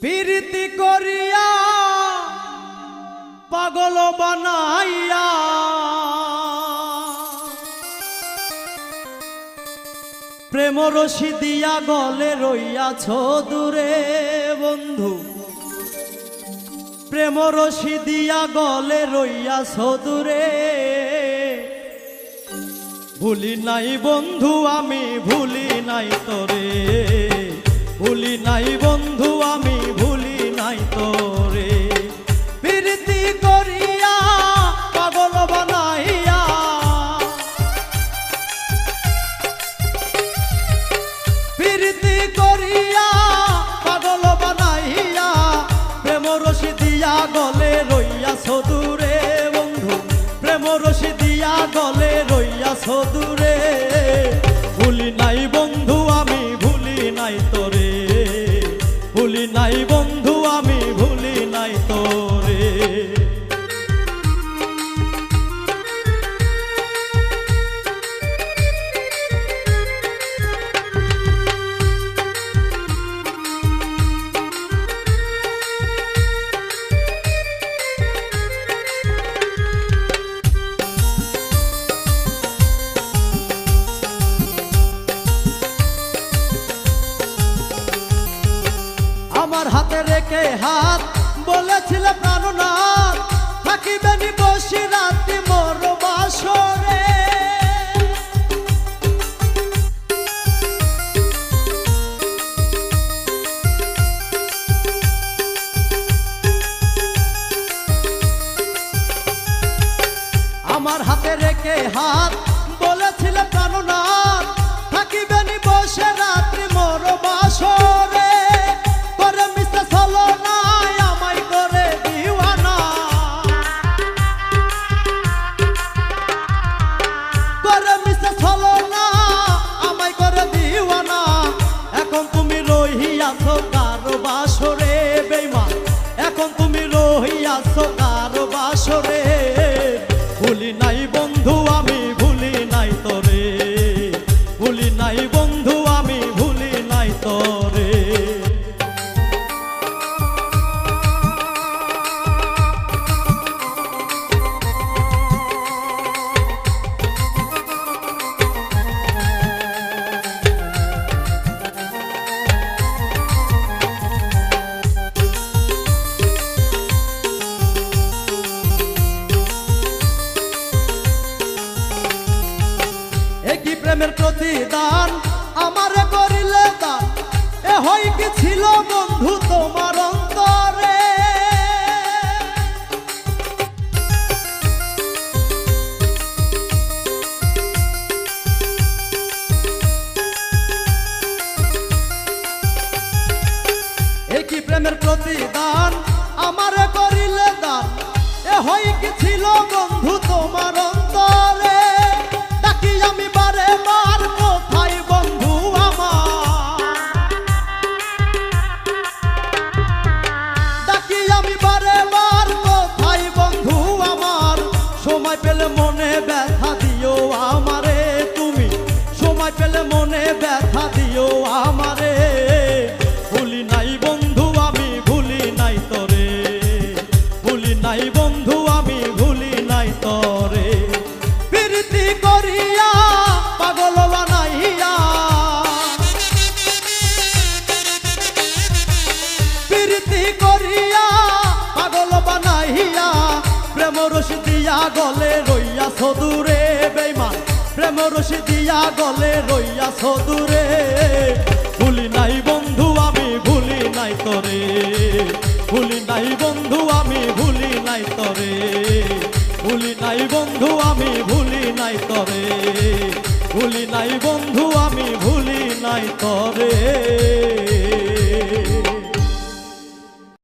প্রীতি করিয়া পাগল বানাইয়া প্রেম রশি দিয়া গলে রইয়াছ দূরে বন্ধু, প্রেম রশি দিয়া গলে রইয়াছ দূরে। ভুলি নাই বন্ধু আমি ভুলি নাই তোরে, ভুলি নাই বন্ধু আমি ভুলি নাই তোরে। প্রীতি করিয়া পাগল বানাইয়া, প্রীতি করিয়া পাগল বানাইয়া প্রেম রশি দিয়া গলে রইয়াছ দূরে বন্ধু, প্রেম রশি দিয়া গলে রইয়াছ দূরে। ভুলি নাই বন্ধু আমি ভুলি নাই তোরে, ভুলি নাই বন্ধু আমি ভুলি নাই তোরে। আমার হাতে রেখে হাত বলেছিল প্রাণনাথ, থাকিবেনি বসি রাতি মোর বাসরে। আমার হাতে রেখে হাত বলেছিল প্রাণনাথ, থাকিবেনি বসে রাত্রি মোর বাসরে। এখন তুমি রহিয়াছো কারো বাসরে বেঈমান, এখন তুমি রহিয়াছো কারো বাসরে। ভুলি নাই বন্ধু আমি ভুলি নাই তোরে, ভুলি নাই বন্ধু আমি ভুলি নাই তোরে। প্রেমের প্রতিদান আমারে করিলে দান, এ হয় কি ছিল বন্ধু তোমার অন্তরে। একই প্রেমের প্রতিদান আমারে করিলে দান, এ হয় কি ছিল বন্ধু তোমার অন্তরে। ডাকি আমি বারে বার কোথায় বন্ধু আমার, ডাকি আমি বারে বার কোথায় বন্ধু আমার। সময় পেলে মনে ব্যথা দিও আমারে তুমি, সময় পেলে মনে ব্যথা দিও আমারে। ভুলি নাই বন্ধু আমি ভুলি নাই তোরে, ভুলি নাই বন্ধু আমি ভুলি নাই তোরে। প্রীতি করিয়া পাগল বানাইয়া, প্রীতি করিয়া পাগল বানাইয়া প্রেম রশি দিয়া গলে রইয়াছ দূরে বেঈমান, প্রেম রশি দিয়া গলে রইয়াছ দূরে। ভুলি নাই বন্ধু আমি ভুলি নাই তোরে, ভুলি নাই বন্ধু আমি ভুলি নাই তোরে, ভুলি নাই বন্ধু আমি ভুলি নাই তোরে, ভুলি নাই বন্ধু আমি ভুলি নাই তোরে।